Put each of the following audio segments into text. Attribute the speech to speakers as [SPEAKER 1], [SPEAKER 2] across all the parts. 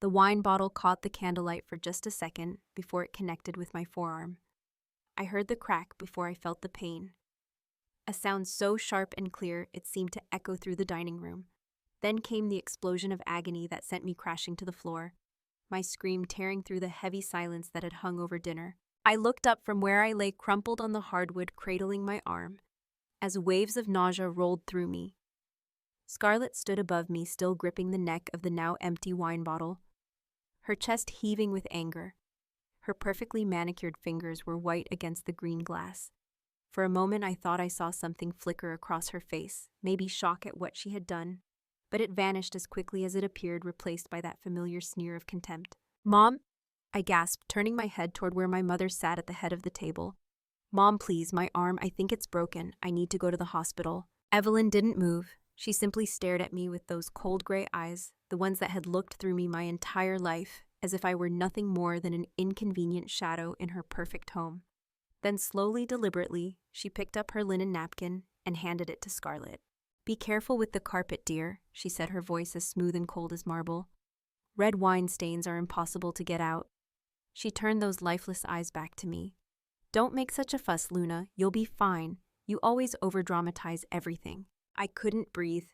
[SPEAKER 1] The wine bottle caught the candlelight for just a second before it connected with my forearm. I heard the crack before I felt the pain. A sound so sharp and clear it seemed to echo through the dining room. Then came the explosion of agony that sent me crashing to the floor, my scream tearing through the heavy silence that had hung over dinner. I looked up from where I lay crumpled on the hardwood, cradling my arm, as waves of nausea rolled through me. Scarlett stood above me, still gripping the neck of the now empty wine bottle, her chest heaving with anger. Her perfectly manicured fingers were white against the green glass. For a moment I thought I saw something flicker across her face, maybe shock at what she had done, but it vanished as quickly as it appeared, replaced by that familiar sneer of contempt. "Mom?" I gasped, turning my head toward where my mother sat at the head of the table. "Mom, please, my arm, I think it's broken. I need to go to the hospital." Evelyn didn't move. She simply stared at me with those cold gray eyes, the ones that had looked through me my entire life, as if I were nothing more than an inconvenient shadow in her perfect home. Then slowly, deliberately, she picked up her linen napkin and handed it to Scarlett. "Be careful with the carpet, dear," she said, her voice as smooth and cold as marble. "Red wine stains are impossible to get out." She turned those lifeless eyes back to me. "Don't make such a fuss, Luna. You'll be fine. You always overdramatize everything." I couldn't breathe.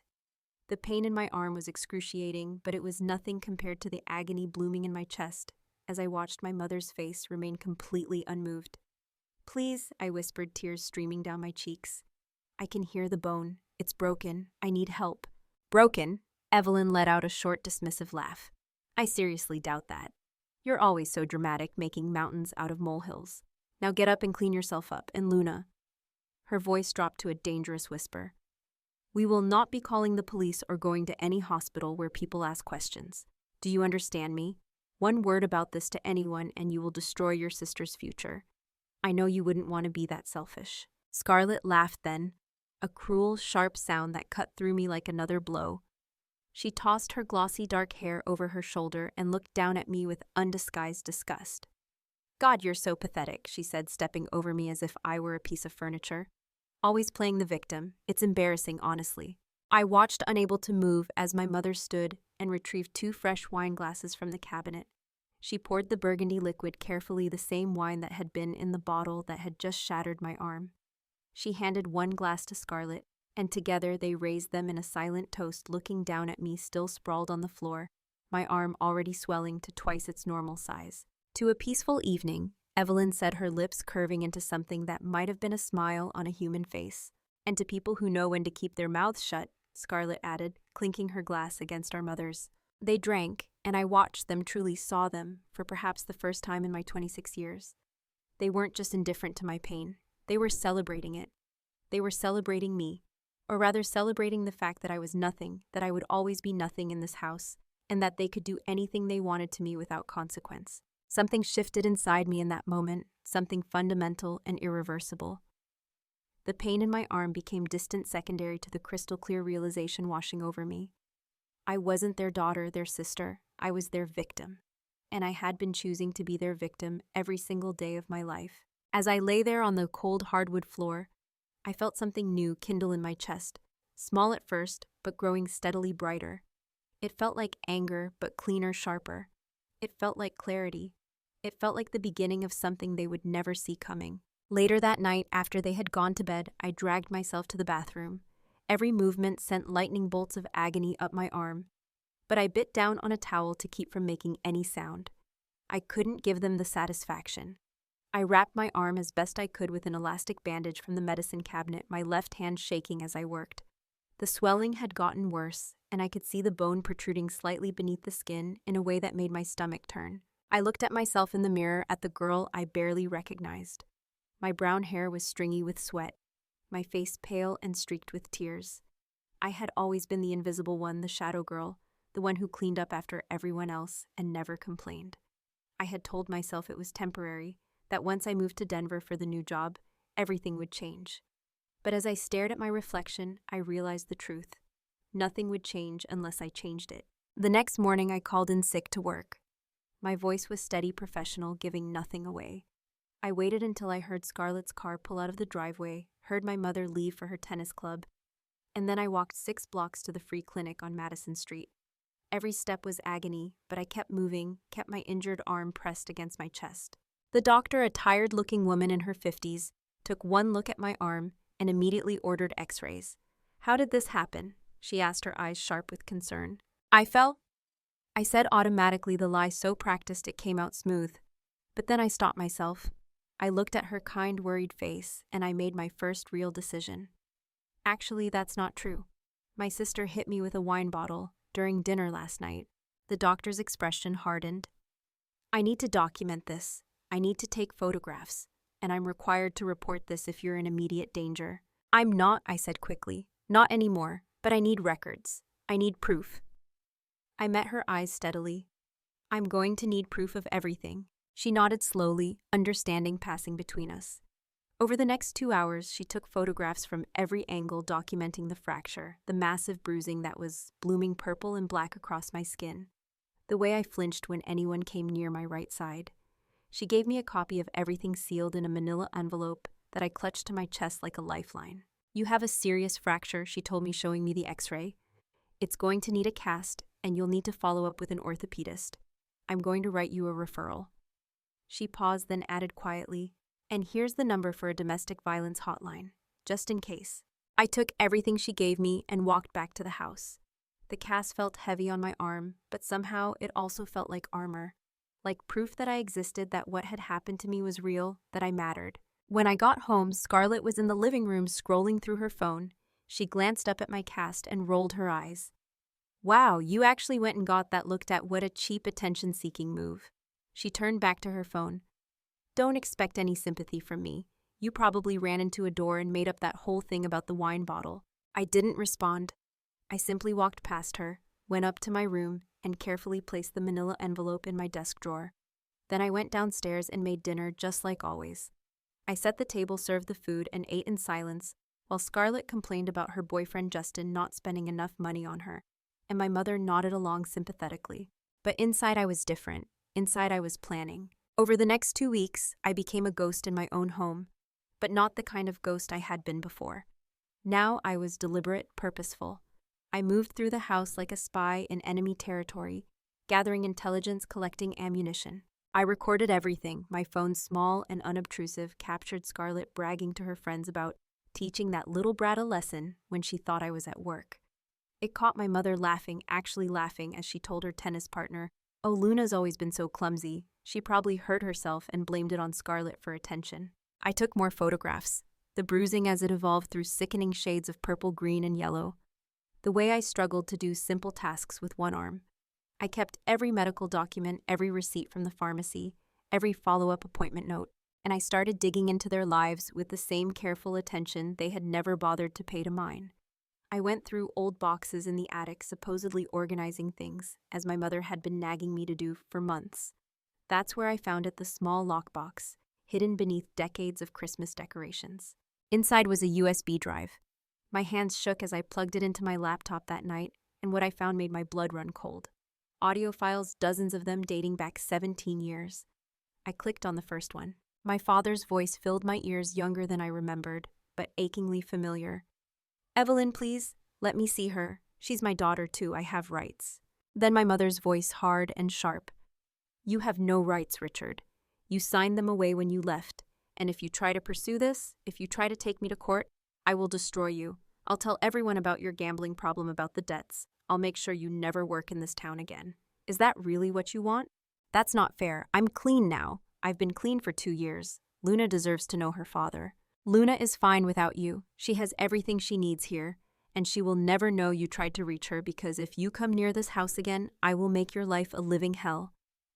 [SPEAKER 1] The pain in my arm was excruciating, but it was nothing compared to the agony blooming in my chest as I watched my mother's face remain completely unmoved. "Please," I whispered, tears streaming down my cheeks. "I can hear the bone. It's broken. I need help." "Broken?" Evelyn let out a short, dismissive laugh. "I seriously doubt that. You're always so dramatic, making mountains out of molehills. Now get up and clean yourself up, and Luna." Her voice dropped to a dangerous whisper. "We will not be calling the police or going to any hospital where people ask questions. Do you understand me? One word about this to anyone and you will destroy your sister's future. I know you wouldn't want to be that selfish." Scarlett laughed then, a cruel, sharp sound that cut through me like another blow. She tossed her glossy dark hair over her shoulder and looked down at me with undisguised disgust. "God, you're so pathetic," she said, stepping over me as if I were a piece of furniture. "Always playing the victim. It's embarrassing, honestly." I watched, unable to move, as my mother stood and retrieved 2 fresh wine glasses from the cabinet. She poured the burgundy liquid carefully, the same wine that had been in the bottle that had just shattered my arm. She handed 1 glass to Scarlett, and together they raised them in a silent toast, looking down at me still sprawled on the floor, my arm already swelling to twice its normal size. "To a peaceful evening," Evelyn said, her lips curving into something that might have been a smile on a human face. "And to people who know when to keep their mouths shut," Scarlett added, clinking her glass against our mother's. They drank, and I watched them, truly saw them, for perhaps the first time in my 26 years. They weren't just indifferent to my pain. They were celebrating it. They were celebrating me, or rather celebrating the fact that I was nothing, that I would always be nothing in this house, and that they could do anything they wanted to me without consequence. Something shifted inside me in that moment, something fundamental and irreversible. The pain in my arm became distant secondary to the crystal-clear realization washing over me. I wasn't their daughter, their sister. I was their victim. And I had been choosing to be their victim every single day of my life. As I lay there on the cold hardwood floor, I felt something new kindle in my chest, small at first, but growing steadily brighter. It felt like anger, but cleaner, sharper. It felt like clarity. It felt like the beginning of something they would never see coming. Later that night, after they had gone to bed, I dragged myself to the bathroom. Every movement sent lightning bolts of agony up my arm. But I bit down on a towel to keep from making any sound. I couldn't give them the satisfaction. I wrapped my arm as best I could with an elastic bandage from the medicine cabinet, my left hand shaking as I worked. The swelling had gotten worse, and I could see the bone protruding slightly beneath the skin in a way that made my stomach turn. I looked at myself in the mirror, at the girl I barely recognized. My brown hair was stringy with sweat, my face pale and streaked with tears. I had always been the invisible one, the shadow girl, the one who cleaned up after everyone else and never complained. I had told myself it was temporary, that once I moved to Denver for the new job, everything would change. But as I stared at my reflection, I realized the truth. Nothing would change unless I changed it. The next morning, I called in sick to work. My voice was steady, professional, giving nothing away. I waited until I heard Scarlett's car pull out of the driveway, heard my mother leave for her tennis club, and then I walked 6 blocks to the free clinic on Madison Street. Every step was agony, but I kept moving, kept my injured arm pressed against my chest. The doctor, a tired-looking woman in her 50s, took one look at my arm and immediately ordered x-rays. "How did this happen?" she asked, her eyes sharp with concern. "I fell," I said automatically, the lie so practiced it came out smooth. But then I stopped myself. I looked at her kind, worried face, and I made my first real decision. "Actually, that's not true. My sister hit me with a wine bottle during dinner last night." The doctor's expression hardened. "I need to document this. I need to take photographs, and I'm required to report this if you're in immediate danger." "I'm not," I said quickly. "Not anymore, but I need records. I need proof." I met her eyes steadily. "I'm going to need proof of everything." She nodded slowly, understanding passing between us. Over the next 2 hours, she took photographs from every angle documenting the fracture, the massive bruising that was blooming purple and black across my skin, the way I flinched when anyone came near my right side. She gave me a copy of everything sealed in a manila envelope that I clutched to my chest like a lifeline. "You have a serious fracture," she told me, showing me the x-ray. "It's going to need a cast, and you'll need to follow up with an orthopedist. I'm going to write you a referral." She paused, then added quietly, "And here's the number for a domestic violence hotline, just in case." I took everything she gave me and walked back to the house. The cast felt heavy on my arm, but somehow it also felt like armor, like proof that I existed, that what had happened to me was real, that I mattered. When I got home, Scarlett was in the living room scrolling through her phone. She glanced up at my cast and rolled her eyes. "Wow, you actually went and got that looked at. What a cheap attention-seeking move." She turned back to her phone. "Don't expect any sympathy from me. You probably ran into a door and made up that whole thing about the wine bottle." I didn't respond. I simply walked past her, went up to my room, and carefully placed the manila envelope in my desk drawer. Then I went downstairs and made dinner just like always. I set the table, served the food, and ate in silence, while Scarlett complained about her boyfriend Justin not spending enough money on her, and my mother nodded along sympathetically. But inside I was different. Inside I was planning. Over the next 2 weeks, I became a ghost in my own home, but not the kind of ghost I had been before. Now I was deliberate, purposeful. I moved through the house like a spy in enemy territory, gathering intelligence, collecting ammunition. I recorded everything. My phone, small and unobtrusive, captured Scarlett bragging to her friends about teaching that little brat a lesson when she thought I was at work. It caught my mother laughing, actually laughing, as she told her tennis partner, "Oh, Luna's always been so clumsy. She probably hurt herself," and blamed it on Scarlett for attention. I took more photographs, the bruising as it evolved through sickening shades of purple, green, and yellow, the way I struggled to do simple tasks with one arm. I kept every medical document, every receipt from the pharmacy, every follow-up appointment note, and I started digging into their lives with the same careful attention they had never bothered to pay to mine. I went through old boxes in the attic, supposedly organizing things, as my mother had been nagging me to do for months. That's where I found it, the small lockbox, hidden beneath decades of Christmas decorations. Inside was a USB drive. My hands shook as I plugged it into my laptop that night, and what I found made my blood run cold. Audio files, dozens of them dating back 17 years. I clicked on the first one. My father's voice filled my ears, younger than I remembered, but achingly familiar. "Evelyn, please, let me see her. She's my daughter too, I have rights." Then my mother's voice, hard and sharp. "You have no rights, Richard. You signed them away when you left, and if you try to pursue this, if you try to take me to court, I will destroy you. I'll tell everyone about your gambling problem, about the debts. I'll make sure you never work in this town again. Is that really what you want? That's not fair. I'm clean now. I've been clean for 2 years. Luna deserves to know her father. Luna is fine without you. She has everything she needs here, and she will never know you tried to reach her, because if you come near this house again, I will make your life a living hell.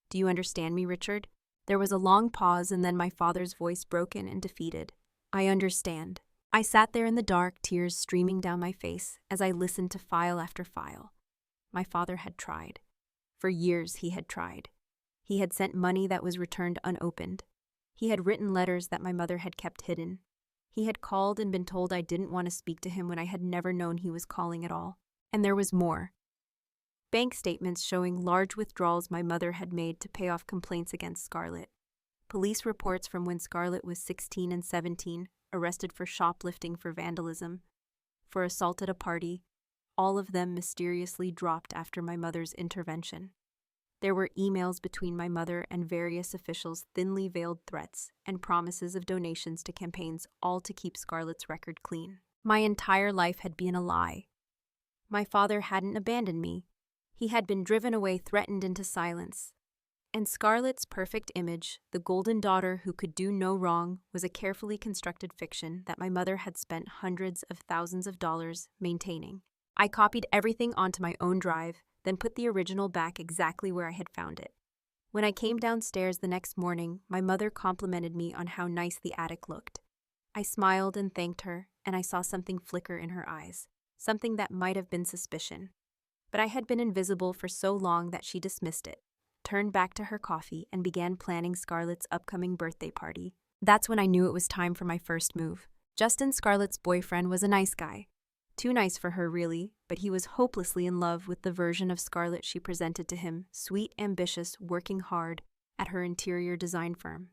[SPEAKER 1] Do you understand me, Richard?" There was a long pause, and then my father's voice, broken and defeated. "I understand." I sat there in the dark, tears streaming down my face as I listened to file after file. My father had tried. For years he had tried. He had sent money that was returned unopened. He had written letters that my mother had kept hidden. He had called and been told I didn't want to speak to him when I had never known he was calling at all. And there was more. Bank statements showing large withdrawals my mother had made to pay off complaints against Scarlett. Police reports from when Scarlett was 16 and 17, arrested for shoplifting, for vandalism, for assault at a party, all of them mysteriously dropped after my mother's intervention. There were emails between my mother and various officials, thinly veiled threats, and promises of donations to campaigns, all to keep Scarlett's record clean. My entire life had been a lie. My father hadn't abandoned me. He had been driven away, threatened into silence. And Scarlett's perfect image, the golden daughter who could do no wrong, was a carefully constructed fiction that my mother had spent hundreds of thousands of dollars maintaining. I copied everything onto my own drive, then put the original back exactly where I had found it. When I came downstairs the next morning, my mother complimented me on how nice the attic looked. I smiled and thanked her, and I saw something flicker in her eyes, something that might have been suspicion. But I had been invisible for so long that she dismissed it, turned back to her coffee, and began planning Scarlett's upcoming birthday party. That's when I knew it was time for my first move. Justin, Scarlett's boyfriend, was a nice guy. Too nice for her, really, but he was hopelessly in love with the version of Scarlett she presented to him, sweet, ambitious, working hard at her interior design firm.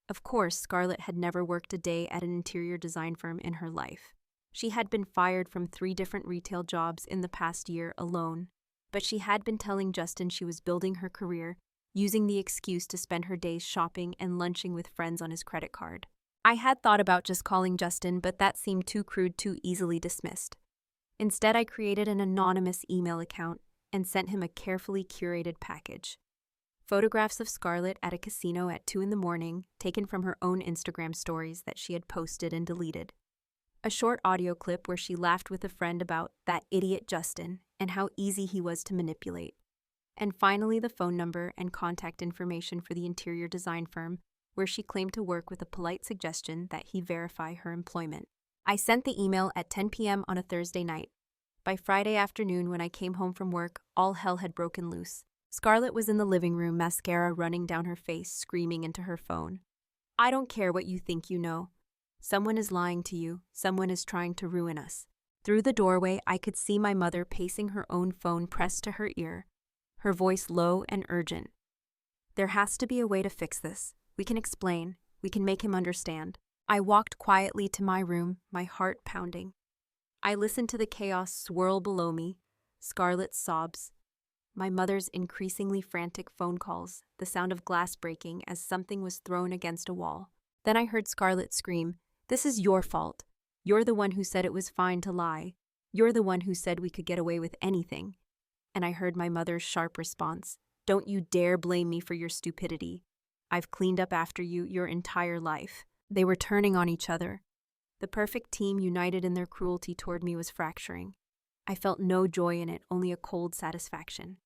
[SPEAKER 1] Of course, Scarlett had never worked a day at an interior design firm in her life. She had been fired from 3 different retail jobs in the past year alone, but she had been telling Justin she was building her career, using the excuse to spend her days shopping and lunching with friends on his credit card. I had thought about just calling Justin, but that seemed too crude, too easily dismissed. Instead, I created an anonymous email account and sent him a carefully curated package. Photographs of Scarlett at a casino at 2 a.m, taken from her own Instagram stories that she had posted and deleted. A short audio clip where she laughed with a friend about that idiot Justin and how easy he was to manipulate. And finally, the phone number and contact information for the interior design firm, where she claimed to work, with a polite suggestion that he verify her employment. I sent the email at 10 p.m. on a Thursday night. By Friday afternoon, when I came home from work, all hell had broken loose. Scarlett was in the living room, mascara running down her face, screaming into her phone. "I don't care what you think you know. Someone is lying to you. Someone is trying to ruin us." Through the doorway, I could see my mother pacing her own phone pressed to her ear, her voice low and urgent. "There has to be a way to fix this. We can explain. We can make him understand." I walked quietly to my room, my heart pounding. I listened to the chaos swirl below me, Scarlett's sobs, my mother's increasingly frantic phone calls, the sound of glass breaking as something was thrown against a wall. Then I heard Scarlett scream, "This is your fault. You're the one who said it was fine to lie. You're the one who said we could get away with anything." And I heard my mother's sharp response, "Don't you dare blame me for your stupidity. I've cleaned up after you your entire life." They were turning on each other. The perfect team, united in their cruelty toward me, was fracturing. I felt no joy in it, only a cold satisfaction.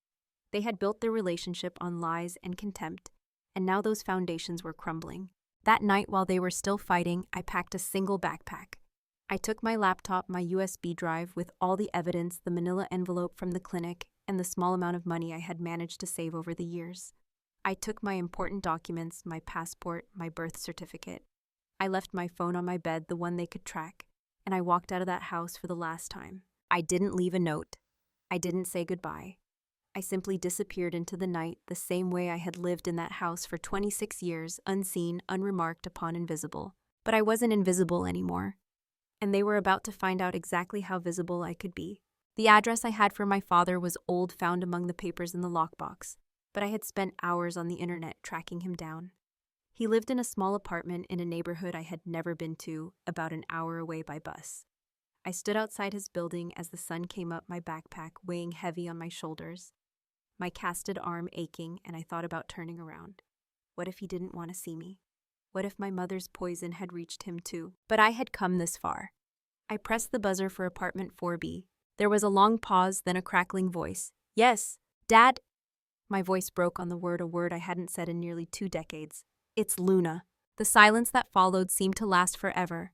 [SPEAKER 1] They had built their relationship on lies and contempt, and now those foundations were crumbling. That night, while they were still fighting, I packed a single backpack. I took my laptop, my USB drive with all the evidence, the manila envelope from the clinic, and the small amount of money I had managed to save over the years. I took my important documents, my passport, my birth certificate. I left my phone on my bed, the one they could track, and I walked out of that house for the last time. I didn't leave a note. I didn't say goodbye. I simply disappeared into the night, the same way I had lived in that house for 26 years, unseen, unremarked upon, invisible. But I wasn't invisible anymore, and they were about to find out exactly how visible I could be. The address I had for my father was old, found among the papers in the lockbox, but I had spent hours on the internet tracking him down. He lived in a small apartment in a neighborhood I had never been to, about an hour away by bus. I stood outside his building as the sun came up, my backpack weighing heavy on my shoulders, my casted arm aching, and I thought about turning around. What if he didn't want to see me? What if my mother's poison had reached him too? But I had come this far. I pressed the buzzer for apartment 4B. There was a long pause, then a crackling voice. "Yes, Dad." My voice broke on the word, a word I hadn't said in nearly 2 decades. "It's Luna." The silence that followed seemed to last forever.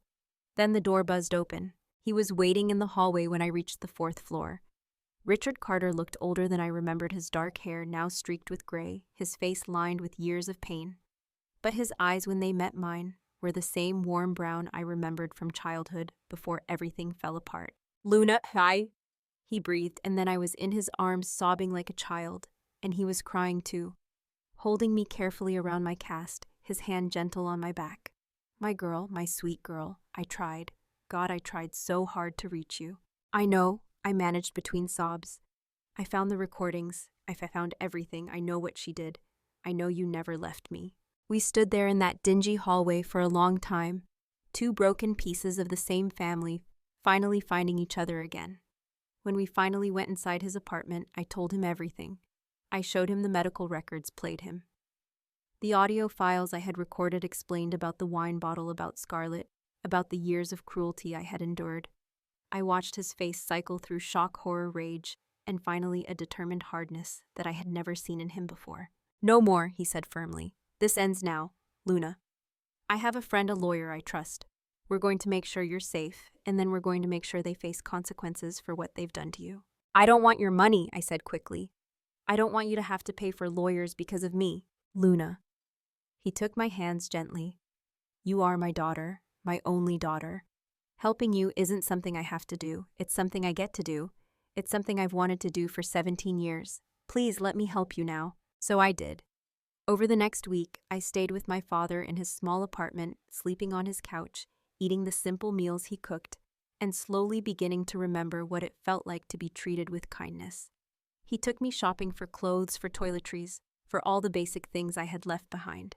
[SPEAKER 1] Then the door buzzed open. He was waiting in the hallway when I reached the 4th floor. Richard Carter looked older than I remembered, his dark hair now streaked with gray, his face lined with years of pain. But his eyes, when they met mine, were the same warm brown I remembered from childhood before everything fell apart. "Luna, hi," he breathed, and then I was in his arms sobbing like a child, and he was crying too, holding me carefully around my cast, his hand gentle on my back. "My girl, my sweet girl, I tried. God, I tried so hard to reach you." "I know," I managed between sobs. I found the recordings. I found everything. I know what she did. I know you never left me. We stood there in that dingy hallway for a long time, two broken pieces of the same family, finally finding each other again. When we finally went inside his apartment, I told him everything. I showed him the medical records, played him. The audio files I had recorded explained about the wine bottle, about Scarlett, about the years of cruelty I had endured. I watched his face cycle through shock, horror, rage, and finally a determined hardness that I had never seen in him before. No more, he said firmly. This ends now, Luna. I have a friend, a lawyer I trust. We're going to make sure you're safe, and then we're going to make sure they face consequences for what they've done to you. I don't want your money, I said quickly. I don't want you to have to pay for lawyers because of me, Luna. He took my hands gently. You are my daughter, my only daughter. Helping you isn't something I have to do. It's something I get to do. It's something I've wanted to do for 17 years. Please let me help you now. So I did. Over the next week, I stayed with my father in his small apartment, sleeping on his couch, eating the simple meals he cooked, and slowly beginning to remember what it felt like to be treated with kindness. He took me shopping for clothes, for toiletries, for all the basic things I had left behind.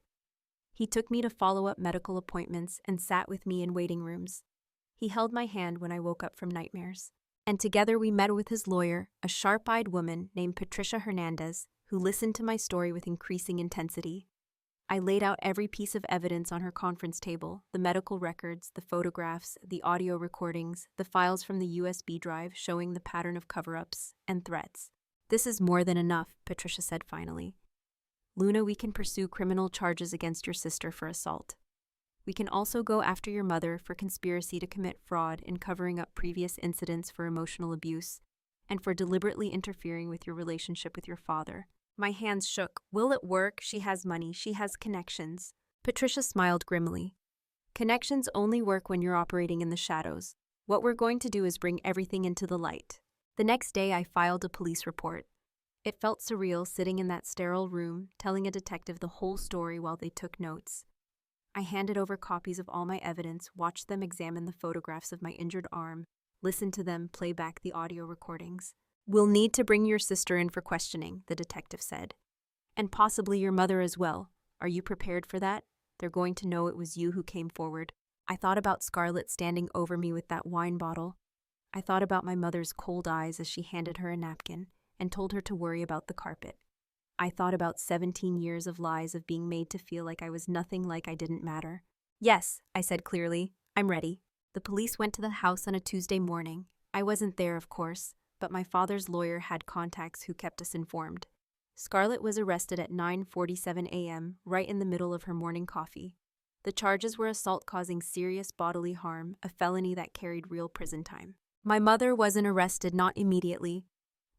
[SPEAKER 1] He took me to follow-up medical appointments and sat with me in waiting rooms. He held my hand when I woke up from nightmares. And together we met with his lawyer, a sharp-eyed woman named Patricia Hernandez, who listened to my story with increasing intensity. I laid out every piece of evidence on her conference table, the medical records, the photographs, the audio recordings, the files from the USB drive showing the pattern of cover-ups and threats. This is more than enough, Patricia said finally. Luna, we can pursue criminal charges against your sister for assault. We can also go after your mother for conspiracy to commit fraud in covering up previous incidents for emotional abuse and for deliberately interfering with your relationship with your father. My hands shook. Will it work? She has money. She has connections. Patricia smiled grimly. Connections only work when you're operating in the shadows. What we're going to do is bring everything into the light. The next day, I filed a police report. It felt surreal sitting in that sterile room, telling a detective the whole story while they took notes. I handed over copies of all my evidence, watched them examine the photographs of my injured arm, listened to them play back the audio recordings. We'll need to bring your sister in for questioning, the detective said. And possibly your mother as well. Are you prepared for that? They're going to know it was you who came forward. I thought about Scarlett standing over me with that wine bottle. I thought about my mother's cold eyes as she handed her a napkin and told her to worry about the carpet. I thought about 17 years of lies, of being made to feel like I was nothing, like I didn't matter. Yes, I said clearly. I'm ready. The police went to the house on a Tuesday morning. I wasn't there, of course, but my father's lawyer had contacts who kept us informed. Scarlett was arrested at 9:47 a.m., right in the middle of her morning coffee. The charges were assault causing serious bodily harm, a felony that carried real prison time. My mother wasn't arrested, not immediately,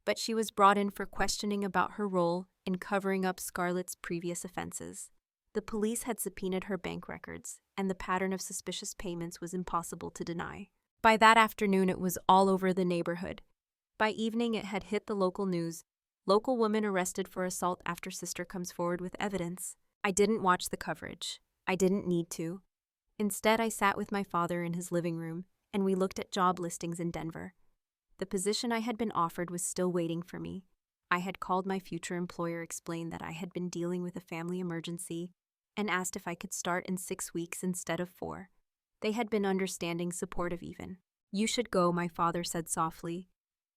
[SPEAKER 1] but she was brought in for questioning about her role in covering up Scarlett's previous offenses. The police had subpoenaed her bank records, and the pattern of suspicious payments was impossible to deny. By that afternoon, it was all over the neighborhood. By evening, it had hit the local news. Local woman arrested for assault after sister comes forward with evidence. I didn't watch the coverage. I didn't need to. Instead, I sat with my father in his living room, and we looked at job listings in Denver. The position I had been offered was still waiting for me. I had called my future employer, explained that I had been dealing with a family emergency, and asked if I could start in 6 weeks instead of 4. They had been understanding, supportive even. You should go, my father said softly.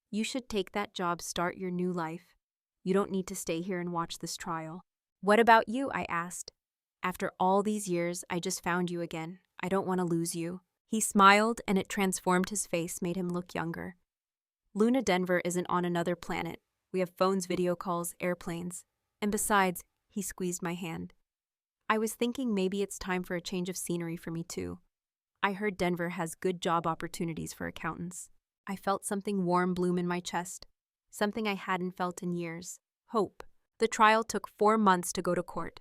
[SPEAKER 1] You should take that job, start your new life. You don't need to stay here and watch this trial. What about you? I asked. After all these years, I just found you again. I don't want to lose you. He smiled, and it transformed his face, made him look younger. Luna, Denver isn't on another planet. We have phones, video calls, airplanes. And besides, he squeezed my hand. I was thinking maybe it's time for a change of scenery for me too. I heard Denver has good job opportunities for accountants. I felt something warm bloom in my chest, something I hadn't felt in years. Hope. The trial took 4 months to go to court.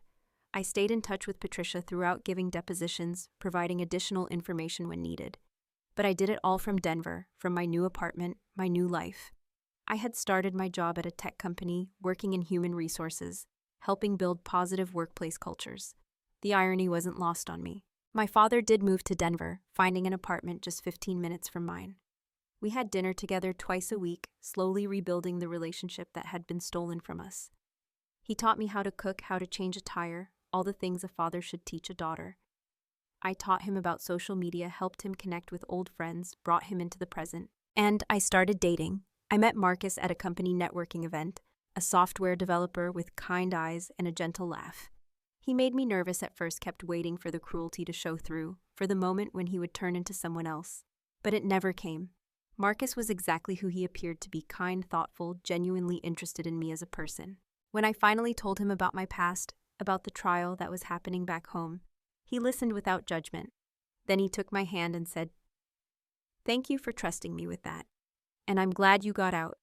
[SPEAKER 1] I stayed in touch with Patricia throughout, giving depositions, providing additional information when needed. But I did it all from Denver, from my new apartment, my new life. I had started my job at a tech company, working in human resources, helping build positive workplace cultures. The irony wasn't lost on me. My father did move to Denver, finding an apartment just 15 minutes from mine. We had dinner together twice a week, slowly rebuilding the relationship that had been stolen from us. He taught me how to cook, how to change a tire, all the things a father should teach a daughter. I taught him about social media, helped him connect with old friends, brought him into the present. And I started dating. I met Marcus at a company networking event, a software developer with kind eyes and a gentle laugh. He made me nervous at first, kept waiting for the cruelty to show through, for the moment when he would turn into someone else. But it never came. Marcus was exactly who he appeared to be: kind, thoughtful, genuinely interested in me as a person. When I finally told him about my past, about the trial that was happening back home, he listened without judgment. Then he took my hand and said, "Thank you for trusting me with that. And I'm glad you got out.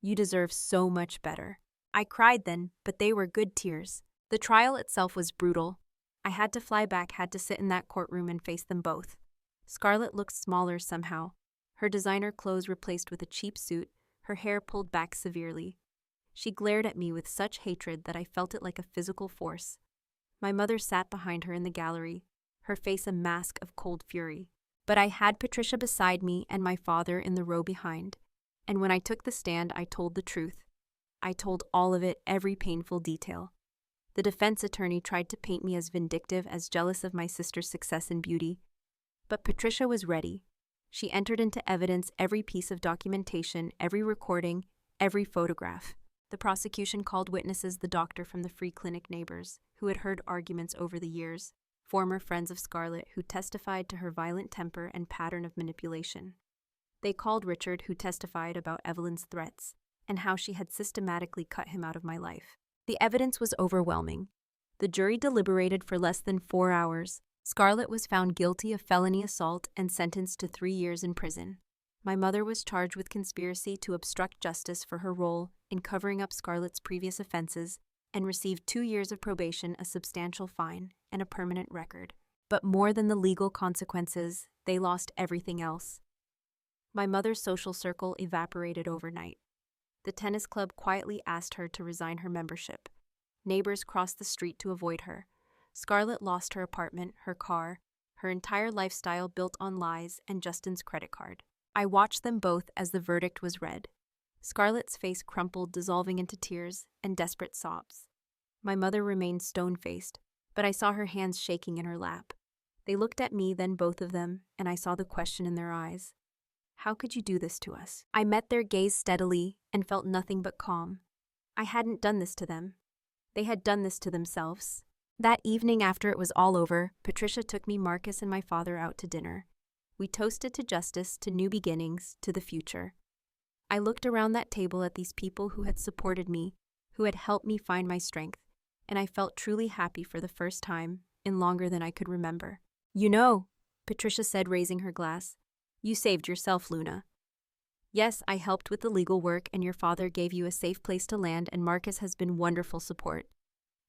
[SPEAKER 1] You deserve so much better." I cried then, but they were good tears. The trial itself was brutal. I had to fly back, had to sit in that courtroom and face them both. Scarlett looked smaller somehow. Her designer clothes replaced with a cheap suit, her hair pulled back severely. She glared at me with such hatred that I felt it like a physical force. My mother sat behind her in the gallery, her face a mask of cold fury. But I had Patricia beside me and my father in the row behind. And when I took the stand, I told the truth. I told all of it, every painful detail. The defense attorney tried to paint me as vindictive, as jealous of my sister's success and beauty. But Patricia was ready. She entered into evidence every piece of documentation, every recording, every photograph. The prosecution called witnesses: the doctor from the free clinic neighbors, who had heard arguments over the years, former friends of Scarlett who testified to her violent temper and pattern of manipulation. They called Richard, who testified about Evelyn's threats and how she had systematically cut him out of my life. The evidence was overwhelming. The jury deliberated for less than 4 hours. Scarlett was found guilty of felony assault and sentenced to 3 years in prison. My mother was charged with conspiracy to obstruct justice for her role in covering up Scarlett's previous offenses and received 2 years of probation, a substantial fine, and a permanent record. But more than the legal consequences, they lost everything else. My mother's social circle evaporated overnight. The tennis club quietly asked her to resign her membership. Neighbors crossed the street to avoid her. Scarlett lost her apartment, her car, her entire lifestyle built on lies and Justin's credit card. I watched them both as the verdict was read. Scarlett's face crumpled, dissolving into tears and desperate sobs. My mother remained stone-faced, but I saw her hands shaking in her lap. They looked at me, then both of them, and I saw the question in their eyes. How could you do this to us? I met their gaze steadily and felt nothing but calm. I hadn't done this to them. They had done this to themselves. That evening, after it was all over, Patricia took me, Marcus, and my father out to dinner. We toasted to justice, to new beginnings, to the future. I looked around that table at these people who had supported me, who had helped me find my strength, and I felt truly happy for the first time in longer than I could remember. "You know," Patricia said, raising her glass, "you saved yourself, Luna. Yes, I helped with the legal work, and your father gave you a safe place to land, and Marcus has been wonderful support.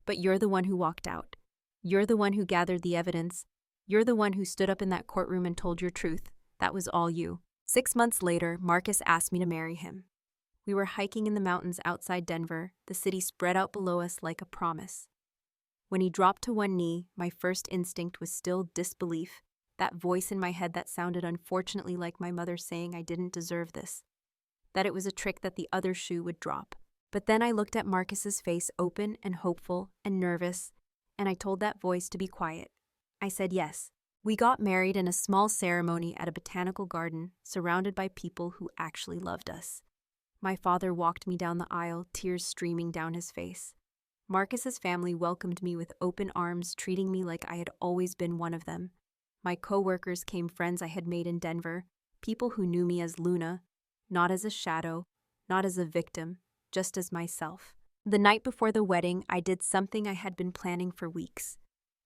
[SPEAKER 1] But you're the one who walked out. You're the one who gathered the evidence. You're the one who stood up in that courtroom and told your truth. That was all you." 6 months later, Marcus asked me to marry him. We were hiking in the mountains outside Denver, the city spread out below us like a promise. When he dropped to one knee, my first instinct was still disbelief, that voice in my head that sounded unfortunately like my mother saying I didn't deserve this, that it was a trick that the other shoe would drop. But then I looked at Marcus's face, open and hopeful and nervous, and I told that voice to be quiet. I said yes. We got married in a small ceremony at a botanical garden, surrounded by people who actually loved us. My father walked me down the aisle, tears streaming down his face. Marcus's family welcomed me with open arms, treating me like I had always been one of them. My co-workers came, friends I had made in Denver, people who knew me as Luna, not as a shadow, not as a victim, just as myself. The night before the wedding, I did something I had been planning for weeks.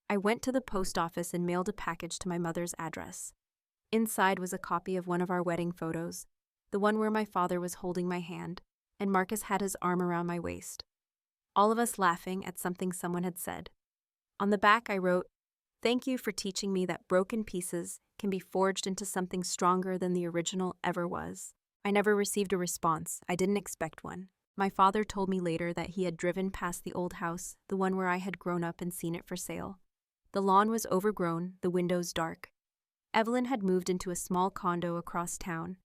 [SPEAKER 1] I went to the post office and mailed a package to my mother's address. Inside was a copy of one of our wedding photos, the one where my father was holding my hand, and Marcus had his arm around my waist. All of us laughing at something someone had said. On the back I wrote, "Thank you for teaching me that broken pieces can be forged into something stronger than the original ever was." I never received a response. I didn't expect one. My father told me later that he had driven past the old house, the one where I had grown up, and seen it for sale. The lawn was overgrown, the windows dark. Evelyn had moved into a small condo across town.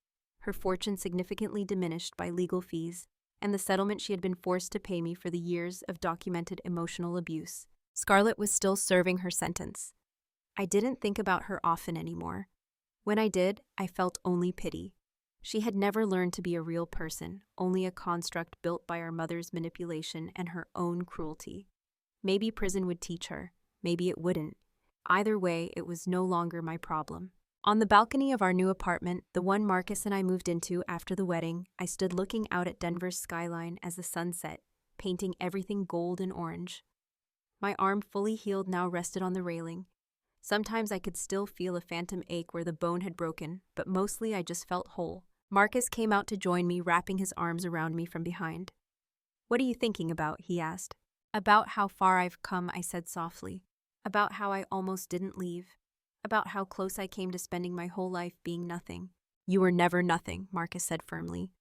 [SPEAKER 1] her fortune significantly diminished by legal fees, and the settlement she had been forced to pay me for the years of documented emotional abuse. Scarlett was still serving her sentence. I didn't think about her often anymore. When I did, I felt only pity. She had never learned to be a real person, only a construct built by our mother's manipulation and her own cruelty. Maybe prison would teach her, maybe it wouldn't. Either way, it was no longer my problem. On the balcony of our new apartment, the one Marcus and I moved into after the wedding, I stood looking out at Denver's skyline as the sun set, painting everything gold and orange. My arm, fully healed, now rested on the railing. Sometimes I could still feel a phantom ache where the bone had broken, but mostly I just felt whole. Marcus came out to join me, wrapping his arms around me from behind. "What are you thinking about?" he asked. "About how far I've come," I said softly. "About how I almost didn't leave. About how close I came to spending my whole life being nothing." "You were never nothing," Marcus said firmly.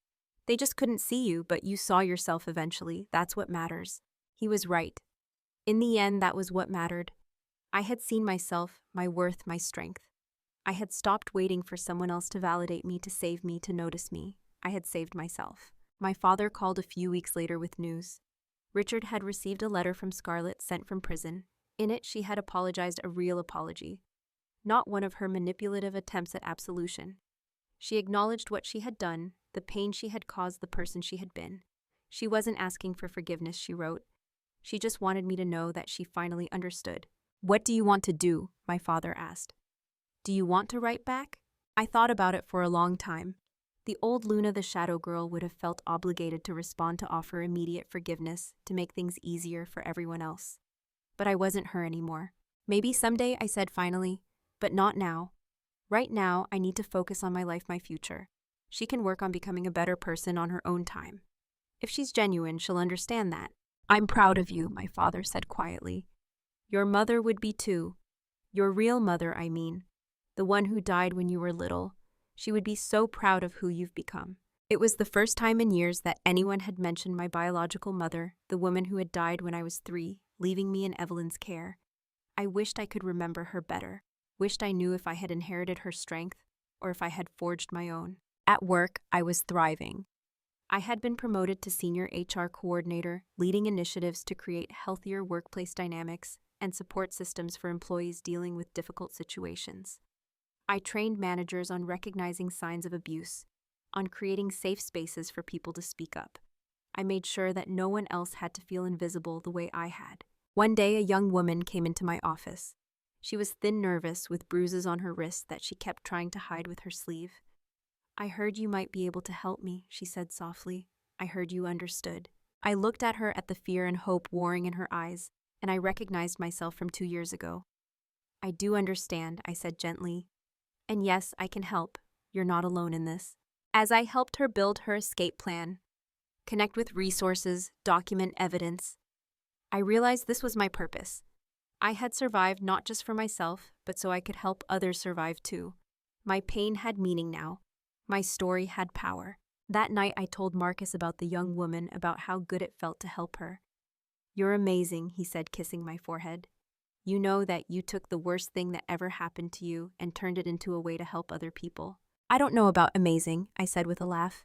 [SPEAKER 1] "They just couldn't see you, but you saw yourself eventually. That's what matters." He was right. In the end, that was what mattered. I had seen myself, my worth, my strength. I had stopped waiting for someone else to validate me, to save me, to notice me. I had saved myself. My father called a few weeks later with news. Richard had received a letter from Scarlett sent from prison. In it, she had apologized, a real apology. Not one of her manipulative attempts at absolution. She acknowledged what she had done, the pain she had caused the person she had been. She wasn't asking for forgiveness, she wrote. She just wanted me to know that she finally understood. "What do you want to do?" my father asked. "Do you want to write back?" I thought about it for a long time. The old Luna, the shadow girl, would have felt obligated to respond to offer immediate forgiveness, to make things easier for everyone else. But I wasn't her anymore. "Maybe someday," I said finally, "but not now. Right now, I need to focus on my life, my future. She can work on becoming a better person on her own time. If she's genuine, she'll understand that." "I'm proud of you," my father said quietly. "Your mother would be too. Your real mother, I mean. The one who died when you were little. She would be so proud of who you've become." It was the first time in years that anyone had mentioned my biological mother, the woman who had died when I was 3, leaving me in Evelyn's care. I wished I could remember her better. Wished I knew if I had inherited her strength or if I had forged my own. At work, I was thriving. I had been promoted to senior HR coordinator, leading initiatives to create healthier workplace dynamics and support systems for employees dealing with difficult situations. I trained managers on recognizing signs of abuse, on creating safe spaces for people to speak up. I made sure that no one else had to feel invisible the way I had. One day, a young woman came into my office. She was thin, nervous, with bruises on her wrists that she kept trying to hide with her sleeve. "I heard you might be able to help me," she said softly. "I heard you understood." I looked at her, at the fear and hope warring in her eyes, and I recognized myself from 2 years ago. "I do understand," I said gently. "And yes, I can help. You're not alone in this." As I helped her build her escape plan, connect with resources, document evidence, I realized this was my purpose. I had survived not just for myself, but so I could help others survive too. My pain had meaning now. My story had power. That night I told Marcus about the young woman, about how good it felt to help her. "You're amazing," he said, kissing my forehead. "You know that you took the worst thing that ever happened to you and turned it into a way to help other people." "I don't know about amazing," I said with a laugh.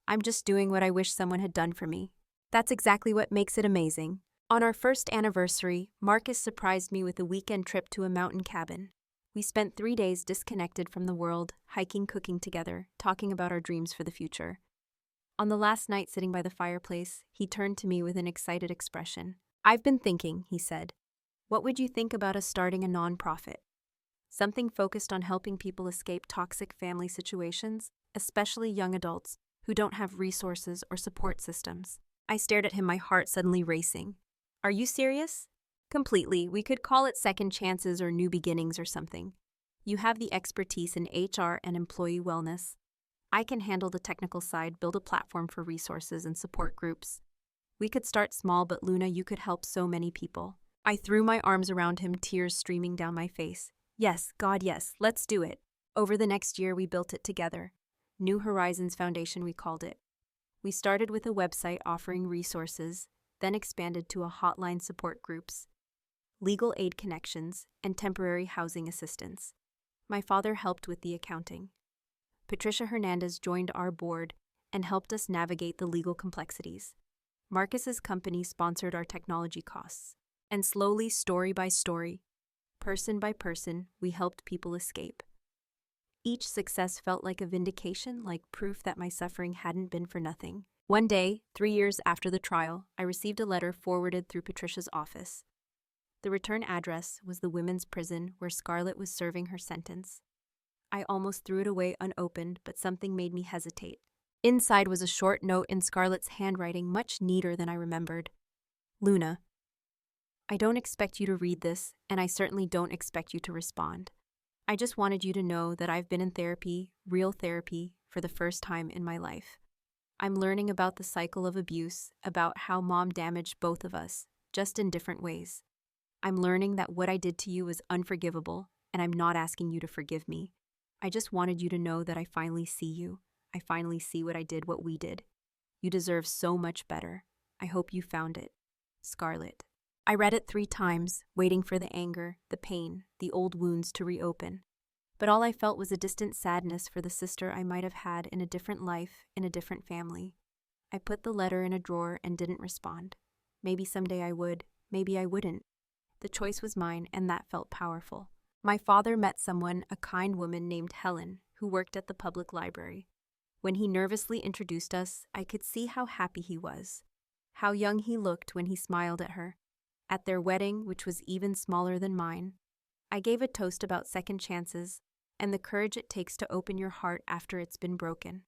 [SPEAKER 1] "I'm just doing what I wish someone had done for me." That's exactly what makes it amazing. On our first anniversary, Marcus surprised me with a weekend trip to a mountain cabin. We spent 3 days disconnected from the world, hiking, cooking together, talking about our dreams for the future. On the last night sitting by the fireplace, he turned to me with an excited expression. "I've been thinking," he said. "What would you think about us starting a nonprofit? Something focused on helping people escape toxic family situations, especially young adults who don't have resources or support systems." I stared at him, my heart suddenly racing. "Are you serious?" "Completely. We could call it Second Chances or New Beginnings or something. You have the expertise in HR and employee wellness. I can handle the technical side, build a platform for resources and support groups. We could start small, but Luna, you could help so many people." I threw my arms around him, tears streaming down my face. "Yes, God, yes, let's do it." Over the next year, we built it together. New Horizons Foundation, we called it. We started with a website offering resources, then expanded to a hotline, support groups, legal aid connections, and temporary housing assistance. My father helped with the accounting. Patricia Hernandez joined our board and helped us navigate the legal complexities. Marcus's company sponsored our technology costs. And slowly, story by story, person by person, we helped people escape. Each success felt like a vindication, like proof that my suffering hadn't been for nothing. One day, 3 years after the trial, I received a letter forwarded through Patricia's office. The return address was the women's prison where Scarlett was serving her sentence. I almost threw it away unopened, but something made me hesitate. Inside was a short note in Scarlett's handwriting, much neater than I remembered. Luna, I don't expect you to read this, and I certainly don't expect you to respond. I just wanted you to know that I've been in therapy, real therapy, for the first time in my life. I'm learning about the cycle of abuse, about how Mom damaged both of us, just in different ways. I'm learning that what I did to you was unforgivable, and I'm not asking you to forgive me. I just wanted you to know that I finally see you. I finally see what I did, what we did. You deserve so much better. I hope you found it. Scarlett. I read it 3 times, waiting for the anger, the pain, the old wounds to reopen. But all I felt was a distant sadness for the sister I might have had in a different life, in a different family. I put the letter in a drawer and didn't respond. Maybe someday I would, maybe I wouldn't. The choice was mine, and that felt powerful. My father met someone, a kind woman named Helen, who worked at the public library. When he nervously introduced us, I could see how happy he was, how young he looked when he smiled at her. At their wedding, which was even smaller than mine, I gave a toast about second chances and the courage it takes to open your heart after it's been broken.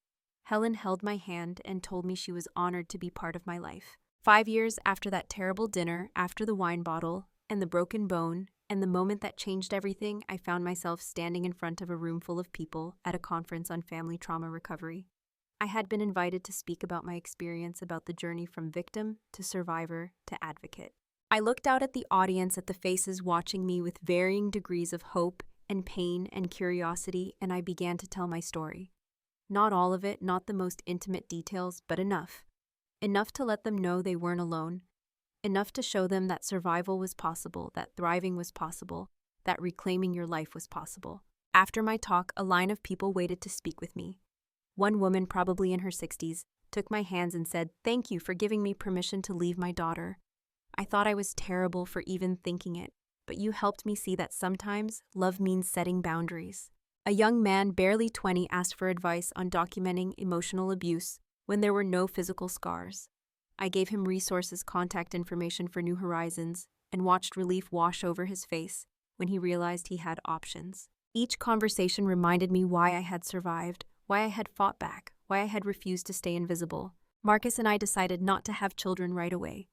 [SPEAKER 1] Helen held my hand and told me she was honored to be part of my life. 5 years after that terrible dinner, after the wine bottle, and the broken bone, and the moment that changed everything, I found myself standing in front of a room full of people at a conference on family trauma recovery. I had been invited to speak about my experience, about the journey from victim to survivor to advocate. I looked out at the audience, at the faces watching me with varying degrees of hope and pain and curiosity, and I began to tell my story. Not all of it, not the most intimate details, but enough. Enough to let them know they weren't alone. Enough to show them that survival was possible, that thriving was possible, that reclaiming your life was possible. After my talk, a line of people waited to speak with me. One woman, probably in her 60s, took my hands and said, "Thank you for giving me permission to leave my daughter. I thought I was terrible for even thinking it, but you helped me see that sometimes love means setting boundaries." A young man, barely 20, asked for advice on documenting emotional abuse when there were no physical scars. I gave him resources, contact information for New Horizons, and watched relief wash over his face when he realized he had options. Each conversation reminded me why I had survived, why I had fought back, why I had refused to stay invisible. Marcus and I decided not to have children right away.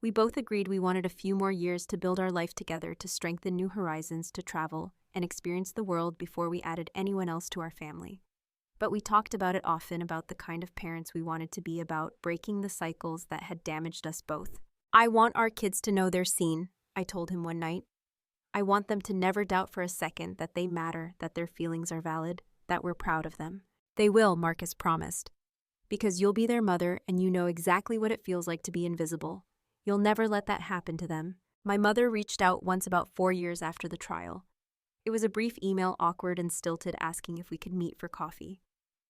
[SPEAKER 1] We both agreed we wanted a few more years to build our life together, to strengthen New Horizons, to travel and experience the world before we added anyone else to our family. But we talked about it often, about the kind of parents we wanted to be, about breaking the cycles that had damaged us both. "I want our kids to know they're seen," I told him one night. "I want them to never doubt for a second that they matter, that their feelings are valid, that we're proud of them." "They will," Marcus promised. "Because you'll be their mother and you know exactly what it feels like to be invisible. You'll never let that happen to them." My mother reached out once about 4 years after the trial. It was a brief email, awkward and stilted, asking if we could meet for coffee.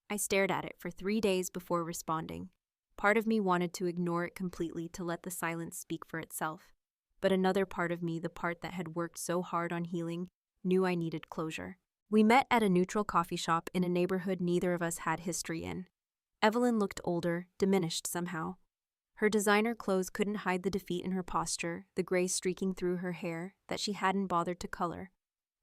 [SPEAKER 1] I stared at it for 3 days before responding. Part of me wanted to ignore it completely, to let the silence speak for itself. But another part of me, the part that had worked so hard on healing, knew I needed closure. We met at a neutral coffee shop in a neighborhood neither of us had history in. Evelyn looked older, diminished somehow. Her designer clothes couldn't hide the defeat in her posture, the gray streaking through her hair that she hadn't bothered to color.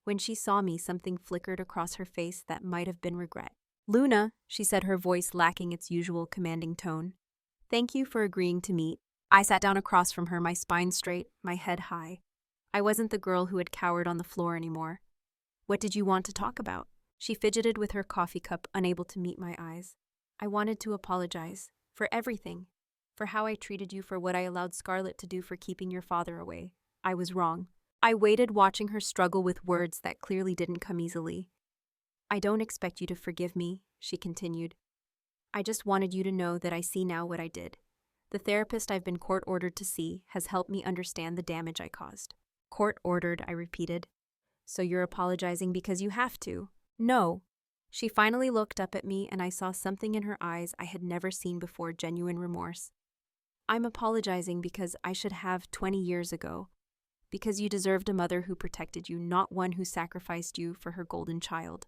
[SPEAKER 1] When she saw me, something flickered across her face that might have been regret. "Luna," she said, her voice lacking its usual commanding tone. "Thank you for agreeing to meet." I sat down across from her, my spine straight, my head high. I wasn't the girl who had cowered on the floor anymore. "What did you want to talk about?" She fidgeted with her coffee cup, unable to meet my eyes. "I wanted to apologize. For everything. For how I treated you, for what I allowed Scarlett to do, for keeping your father away. I was wrong." I waited, watching her struggle with words that clearly didn't come easily. "I don't expect you to forgive me," she continued. "I just wanted you to know that I see now what I did. The therapist I've been court-ordered to see has helped me understand the damage I caused." "Court-ordered," I repeated. "So you're apologizing because you have to?" "No." She finally looked up at me and I saw something in her eyes I had never seen before, genuine remorse. I'm apologizing because I should have 20 years ago. Because you deserved a mother who protected you, not one who sacrificed you for her golden child.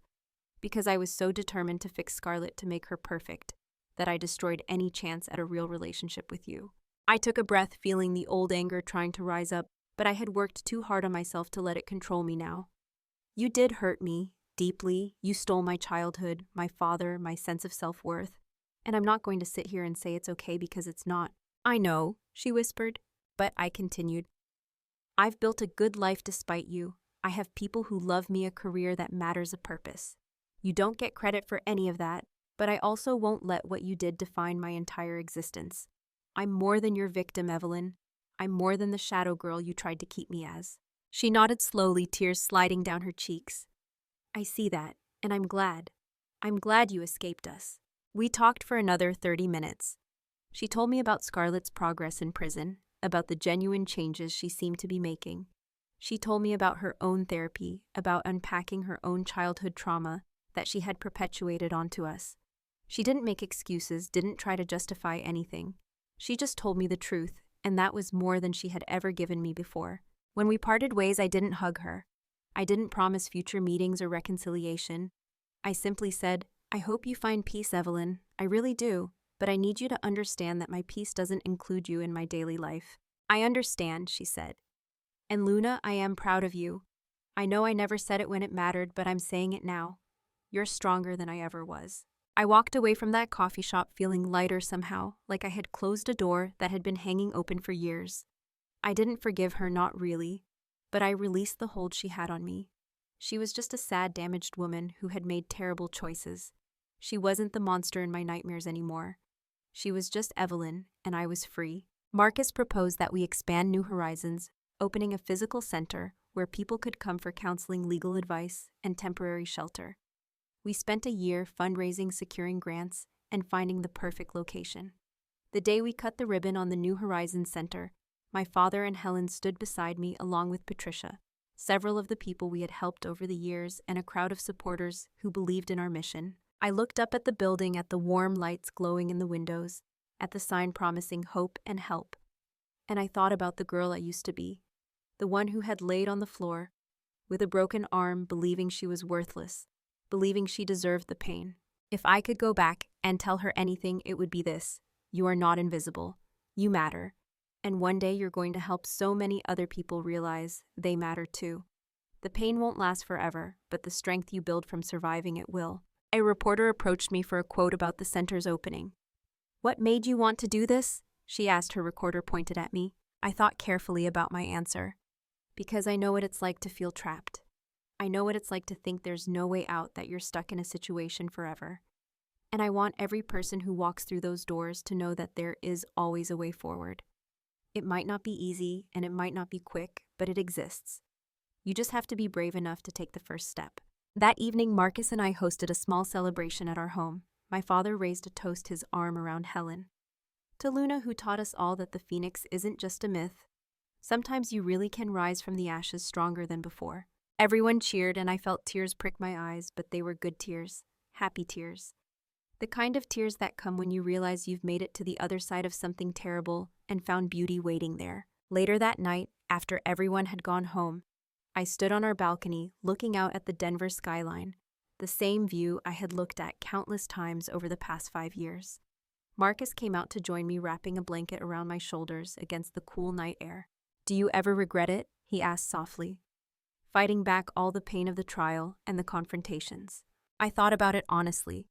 [SPEAKER 1] Because I was so determined to fix Scarlett to make her perfect, that I destroyed any chance at a real relationship with you. I took a breath, feeling the old anger trying to rise up, but I had worked too hard on myself to let it control me now. You did hurt me, deeply. You stole my childhood, my father, my sense of self-worth. And I'm not going to sit here and say it's okay because it's not. I know, she whispered, but I continued. I've built a good life despite you. I have people who love me, a career that matters, a purpose. You don't get credit for any of that, but I also won't let what you did define my entire existence. I'm more than your victim, Evelyn. I'm more than the shadow girl you tried to keep me as. She nodded slowly, tears sliding down her cheeks. I see that, and I'm glad. I'm glad you escaped us. We talked for another 30 minutes. She told me about Scarlett's progress in prison, about the genuine changes she seemed to be making. She told me about her own therapy, about unpacking her own childhood trauma that she had perpetuated onto us. She didn't make excuses, didn't try to justify anything. She just told me the truth, and that was more than she had ever given me before. When we parted ways, I didn't hug her. I didn't promise future meetings or reconciliation. I simply said, I hope you find peace, Evelyn. I really do. But I need you to understand that my peace doesn't include you in my daily life. I understand, she said. And Luna, I am proud of you. I know I never said it when it mattered, but I'm saying it now. You're stronger than I ever was. I walked away from that coffee shop feeling lighter somehow, like I had closed a door that had been hanging open for years. I didn't forgive her, not really, but I released the hold she had on me. She was just a sad, damaged woman who had made terrible choices. She wasn't the monster in my nightmares anymore. She was just Evelyn, and I was free. Marcus proposed that we expand New Horizons, opening a physical center where people could come for counseling, legal advice, and temporary shelter. We spent a year fundraising, securing grants, and finding the perfect location. The day we cut the ribbon on the New Horizons Center, my father and Helen stood beside me along with Patricia, several of the people we had helped over the years, and a crowd of supporters who believed in our mission. I looked up at the building, at the warm lights glowing in the windows, at the sign promising hope and help. And I thought about the girl I used to be, the one who had laid on the floor, with a broken arm, believing she was worthless, believing she deserved the pain. If I could go back and tell her anything, it would be this: you are not invisible. You matter. And one day you're going to help so many other people realize they matter too. The pain won't last forever, but the strength you build from surviving it will. A reporter approached me for a quote about the center's opening. What made you want to do this? She asked. Her recorder pointed at me. I thought carefully about my answer. Because I know what it's like to feel trapped. I know what it's like to think there's no way out, that you're stuck in a situation forever. And I want every person who walks through those doors to know that there is always a way forward. It might not be easy and it might not be quick, but it exists. You just have to be brave enough to take the first step. That evening, Marcus and I hosted a small celebration at our home. My father raised a toast, his arm around Helen. To Luna, who taught us all that the phoenix isn't just a myth. Sometimes you really can rise from the ashes stronger than before. Everyone cheered and I felt tears prick my eyes, but they were good tears, happy tears. The kind of tears that come when you realize you've made it to the other side of something terrible and found beauty waiting there. Later that night, after everyone had gone home, I stood on our balcony looking out at the Denver skyline, the same view I had looked at countless times over the past 5 years. Marcus came out to join me, wrapping a blanket around my shoulders against the cool night air. Do you ever regret it? He asked softly, fighting back all the pain of the trial and the confrontations. I thought about it honestly.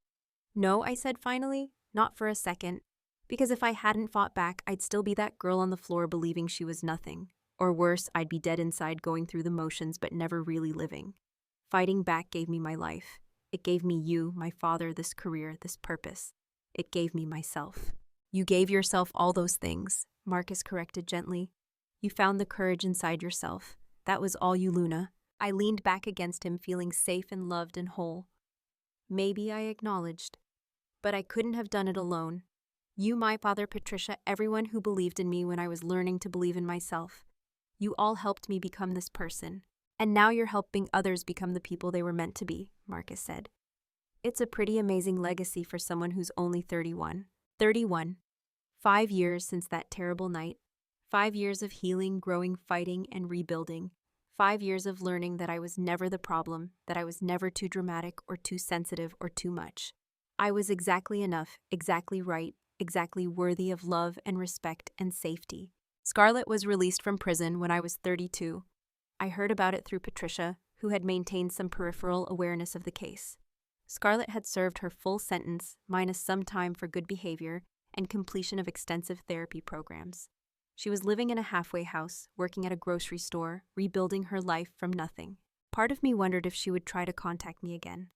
[SPEAKER 1] No, I said finally, not for a second, because if I hadn't fought back, I'd still be that girl on the floor believing she was nothing. Or worse, I'd be dead inside, going through the motions but never really living. Fighting back gave me my life. It gave me you, my father, this career, this purpose. It gave me myself. You gave yourself all those things, Marcus corrected gently. You found the courage inside yourself. That was all you, Luna. I leaned back against him, feeling safe and loved and whole. Maybe, I acknowledged. But I couldn't have done it alone. You, my father, Patricia, everyone who believed in me when I was learning to believe in myself. You all helped me become this person. And now you're helping others become the people they were meant to be, Marcus said. It's a pretty amazing legacy for someone who's only 31. 31. 5 years since that terrible night. 5 years of healing, growing, fighting, and rebuilding. 5 years of learning that I was never the problem, that I was never too dramatic or too sensitive or too much. I was exactly enough, exactly right, exactly worthy of love and respect and safety. Scarlett was released from prison when I was 32. I heard about it through Patricia, who had maintained some peripheral awareness of the case. Scarlett had served her full sentence, minus some time for good behavior and completion of extensive therapy programs. She was living in a halfway house, working at a grocery store, rebuilding her life from nothing. Part of me wondered if she would try to contact me again.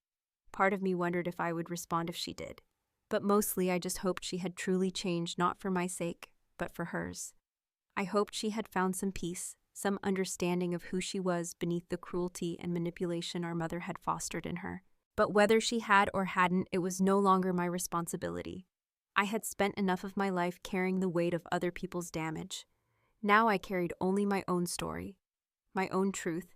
[SPEAKER 1] Part of me wondered if I would respond if she did. But mostly I just hoped she had truly changed, not for my sake, but for hers. I hoped she had found some peace, some understanding of who she was beneath the cruelty and manipulation our mother had fostered in her. But whether she had or hadn't, it was no longer my responsibility. I had spent enough of my life carrying the weight of other people's damage. Now I carried only my own story, my own truth,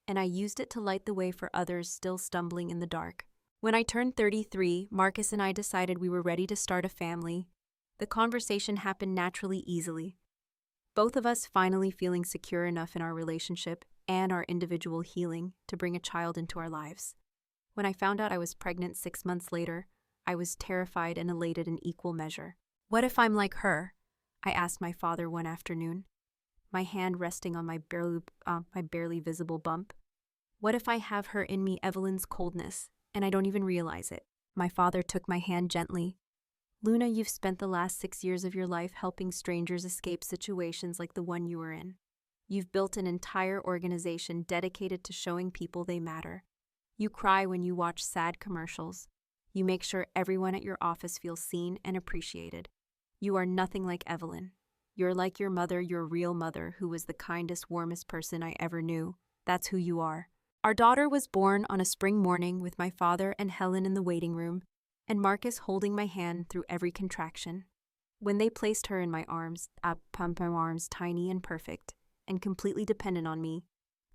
[SPEAKER 1] and I used it to light the way for others still stumbling in the dark. When I turned 33, Marcus and I decided we were ready to start a family. The conversation happened naturally, easily. Both of us finally feeling secure enough in our relationship and our individual healing to bring a child into our lives. When I found out I was pregnant 6 months later, I was terrified and elated in equal measure. What if I'm like her? I asked my father one afternoon, my hand resting on my barely visible bump. What if I have her in me, Evelyn's coldness, and I don't even realize it? My father took my hand gently. Luna, you've spent the last 6 years of your life helping strangers escape situations like the one you were in. You've built an entire organization dedicated to showing people they matter. You cry when you watch sad commercials. You make sure everyone at your office feels seen and appreciated. You are nothing like Evelyn. You're like your mother, your real mother, who was the kindest, warmest person I ever knew. That's who you are. Our daughter was born on a spring morning with my father and Helen in the waiting room, and Marcus holding my hand through every contraction. When they placed her in my arms, arms tiny and perfect, and completely dependent on me,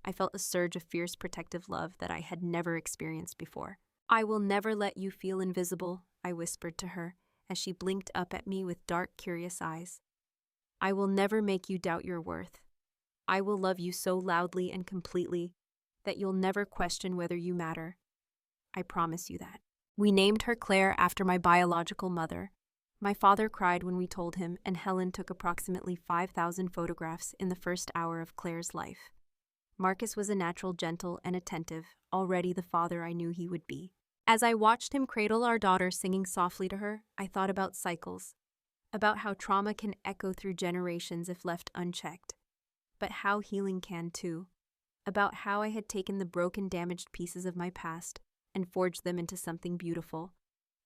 [SPEAKER 1] I felt a surge of fierce protective love that I had never experienced before. I will never let you feel invisible, I whispered to her as she blinked up at me with dark, curious eyes. I will never make you doubt your worth. I will love you so loudly and completely that you'll never question whether you matter. I promise you that. We named her Claire after my biological mother. My father cried when we told him, and Helen took approximately 5,000 photographs in the first hour of Claire's life. Marcus was a natural, gentle, and attentive, already the father I knew he would be. As I watched him cradle our daughter singing softly to her, I thought about cycles, about how trauma can echo through generations if left unchecked, but how healing can too, about how I had taken the broken, damaged pieces of my past and forged them into something beautiful,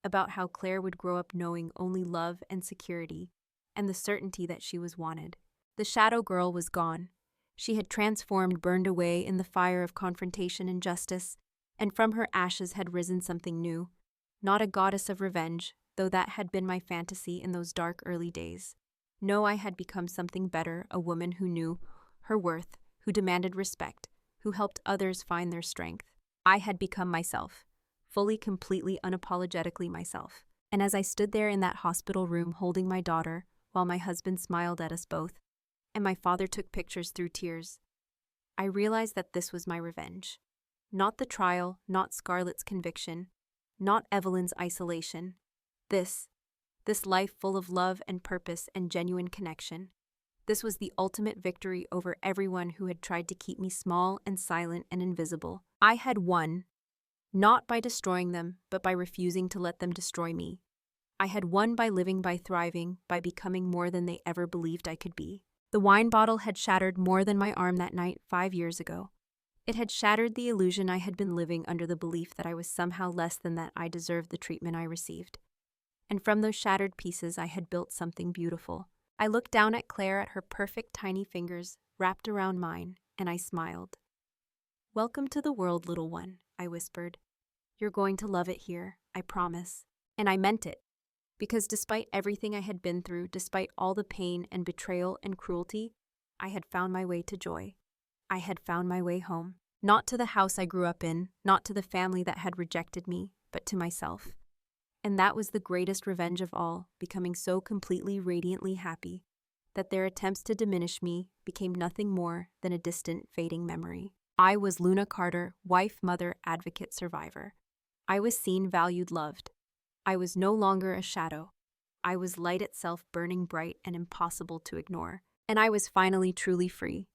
[SPEAKER 1] about how Claire would grow up knowing only love and security, and the certainty that she was wanted. The shadow girl was gone. She had transformed, burned away in the fire of confrontation and justice, and from her ashes had risen something new. Not a goddess of revenge, though that had been my fantasy in those dark early days. No, I had become something better, a woman who knew her worth, who demanded respect, who helped others find their strength. I had become myself, fully, completely, unapologetically myself. And as I stood there in that hospital room holding my daughter, while my husband smiled at us both, and my father took pictures through tears, I realized that this was my revenge. Not the trial, not Scarlett's conviction, not Evelyn's isolation. This life full of love and purpose and genuine connection. This was the ultimate victory over everyone who had tried to keep me small and silent and invisible. I had won, not by destroying them, but by refusing to let them destroy me. I had won by living, by thriving, by becoming more than they ever believed I could be. The wine bottle had shattered more than my arm that night 5 years ago. It had shattered the illusion I had been living under, the belief that I was somehow less than, that I deserved the treatment I received. And from those shattered pieces I had built something beautiful. I looked down at Claire, at her perfect tiny fingers wrapped around mine, and I smiled. "Welcome to the world, little one," I whispered. "You're going to love it here, I promise." And I meant it, because despite everything I had been through, despite all the pain and betrayal and cruelty, I had found my way to joy. I had found my way home. Not to the house I grew up in, not to the family that had rejected me, but to myself. And that was the greatest revenge of all, becoming so completely radiantly happy that their attempts to diminish me became nothing more than a distant, fading memory. I was Luna Carter, wife, mother, advocate, survivor. I was seen, valued, loved. I was no longer a shadow. I was light itself, burning bright and impossible to ignore. And I was finally truly free.